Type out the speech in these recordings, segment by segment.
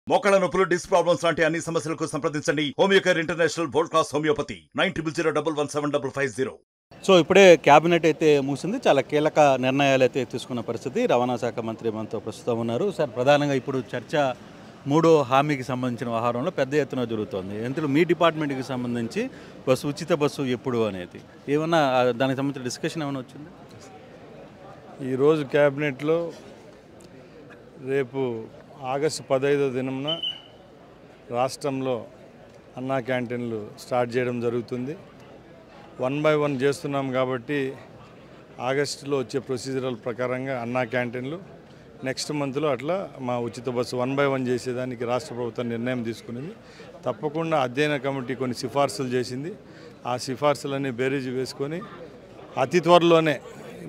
మోకాళ్ళ నొప్పులు, disc problems లాంటి అన్ని సమస్యలకు సంప్రదించండి Homeocare international world class homeopathy 9001171550. So ఇప్పుడే క్యాబినెట్ అయితే మూసింది. చాలా కీలక నిర్ణయాలు అయితే తీసుకున్న పరిస్థితి. రవాణా శాఖ మంత్రి మనతో ప్రస్తుతం ఉన్నారు. సార్, ప్రధానంగా ఇప్పుడు చర్చ మూడో హామీకి సంబంధించిన వ్యవహారంలో పెద్ద ఎత్తున జరుగుతోంది. ఇందులో మీ డిపార్ట్మెంట్కి సంబంధించి ఉచిత బస్సు ఎప్పుడు అనేది ఏమన్నా దానికి సంబంధించిన డిస్కషన్ ఏమైనా వచ్చింది? ఈరోజు క్యాబినెట్లో రేపు ఆగస్టు 15వ దినంన రాష్ట్రంలో అన్నా క్యాంటీన్లు స్టార్ట్ చేయడం జరుగుతుంది. 1 by 1 చేస్తున్నాం కాబట్టి ఆగస్టులో వచ్చే ప్రొసీజరల్ ప్రకారంగా అన్నా క్యాంటీన్లు నెక్స్ట్ మంత్లో అట్లా మా ఉచిత బస్సు 1 by 1 చేసేదానికి రాష్ట్ర ప్రభుత్వం నిర్ణయం తీసుకునింది. తప్పకుండా అధ్యయన కమిటీ కొన్ని సిఫార్సులు చేసింది. ఆ సిఫార్సులన్నీ బేరీజు వేసుకొని అతి త్వరలోనే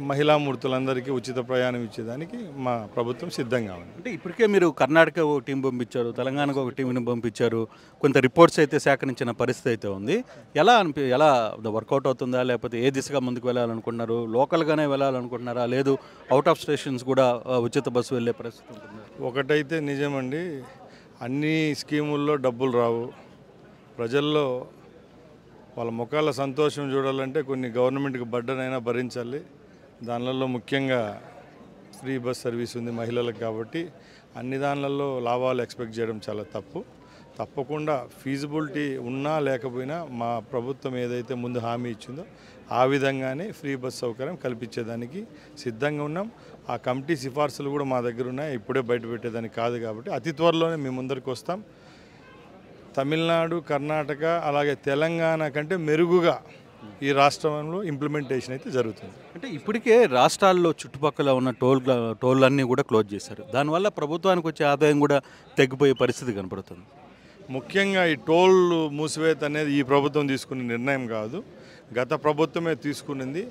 మహిళామూర్తులందరికీ ఉచిత ప్రయాణం ఇచ్చేదానికి మా ప్రభుత్వం సిద్ధంగా ఉంది. అంటే ఇప్పటికే మీరు కర్ణాటక ఒక టీం పంపించారు, తెలంగాణకు ఒక టీంని పంపించారు, కొంత రిపోర్ట్స్ అయితే సేకరించిన పరిస్థితి అయితే ఉంది. ఎలా వర్కౌట్ అవుతుందా, లేకపోతే ఏ దిశగా ముందుకు వెళ్ళాలనుకుంటున్నారు? లోకల్గానే వెళ్ళాలనుకుంటున్నారా, లేదు అవుట్ ఆఫ్ స్టేషన్స్ కూడా ఉచిత బస్సు వెళ్ళే పరిస్థితి ఉంటుంది? ఒకటైతే నిజమండి, అన్ని స్కీముల్లో డబ్బులు రావు. ప్రజల్లో వాళ్ళ ముఖాల సంతోషం చూడాలంటే కొన్ని గవర్నమెంట్కి బర్డెన్ అయినా భరించాలి. దానిలలో ముఖ్యంగా ఫ్రీ బస్ సర్వీస్ ఉంది మహిళలకు కాబట్టి అన్ని దానిలలో లాభాలు ఎక్స్పెక్ట్ చేయడం చాలా తప్పు. తప్పకుండా ఫీజిబిలిటీ ఉన్నా లేకపోయినా మా ప్రభుత్వం ఏదైతే ముందు హామీ ఇచ్చిందో ఆ విధంగానే ఫ్రీ బస్ సౌకర్యం కల్పించేదానికి సిద్ధంగా ఉన్నాం. ఆ కమిటీ సిఫార్సులు కూడా మా దగ్గర ఉన్నాయి, ఇప్పుడే బయట పెట్టేదానికి కాదు కాబట్టి అతి త్వరలోనే మేము ముందరికి వస్తాం. తమిళనాడు, కర్ణాటక అలాగే తెలంగాణ కంటే మెరుగుగా ఈ రాష్ట్రంలో ఇంప్లిమెంటేషన్ అయితే జరుగుతుంది. అంటే ఇప్పటికే రాష్ట్రాల్లో చుట్టుపక్కల ఉన్న టోళ్ళన్నీ కూడా క్లోజ్ చేశారు. దానివల్ల ప్రభుత్వానికి వచ్చే ఆదాయం కూడా తగ్గిపోయే పరిస్థితి కనపడుతుంది. ముఖ్యంగా ఈ టోల్ మూసివేత అనేది ఈ ప్రభుత్వం తీసుకునే నిర్ణయం కాదు, గత ప్రభుత్వమే తీసుకునింది.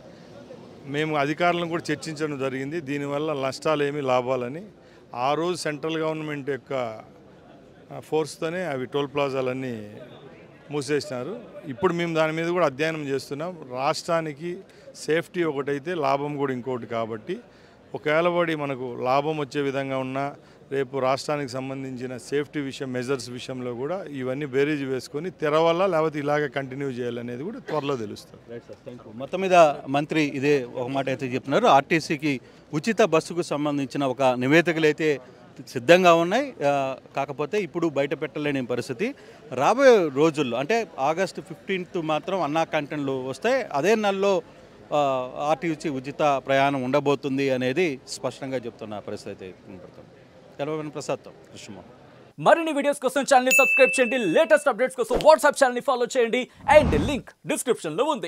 మేము అధికారులను కూడా చర్చించడం జరిగింది, దీనివల్ల నష్టాలు ఏమి లాభాలని. ఆ రోజు సెంట్రల్ గవర్నమెంట్ యొక్క ఫోర్స్తోనే అవి టోల్ ప్లాజాలన్నీ మూసేసినారు. ఇప్పుడు మేము దాని మీద కూడా అధ్యయనం చేస్తున్నాం. రాష్ట్రానికి సేఫ్టీ ఒకటైతే లాభం కూడా ఇంకోటి కాబట్టి ఒకవేళ పడి మనకు లాభం వచ్చే విధంగా ఉన్నా రేపు రాష్ట్రానికి సంబంధించిన సేఫ్టీ విషయం, మెజర్స్ విషయంలో కూడా ఇవన్నీ బేరీజ్ వేసుకొని తెరవాలా లేకపోతే ఇలాగే కంటిన్యూ చేయాలనేది కూడా త్వరలో తెలుస్తుంది. మొత్తం మీద మంత్రి ఇదే ఒక మాట అయితే చెప్తున్నారు. ఆర్టీసీకి ఉచిత బస్సుకు సంబంధించిన ఒక నివేదికలు అయితే సిద్ధంగా ఉన్నాయి, కాకపోతే ఇప్పుడు బయట పెట్టలేని పరిస్థితి. రాబోయే రోజుల్లో అంటే ఆగస్టు 15th మాత్రం అన్నా క్యాంటీన్లు వస్తే అదే నెలలో ఆర్టీసీ ఉచిత ప్రయాణం ఉండబోతుంది అనేది స్పష్టంగా చెప్తున్న పరిస్థితి కనపడుతుంది. కెమెరామెన్ ప్రసాద్తో కృష్ణమోహన్. మరిన్ని వీడియోస్ కోసం ఛానల్ ని సబ్స్క్రైబ్ చేయండి, లేటెస్ట్ అప్డేట్స్ కోసం వాట్సాప్ ఛానల్ ని ఫాలో చేయండి అండ్ లింక్ డిస్క్రిప్షన్ లో ఉంది.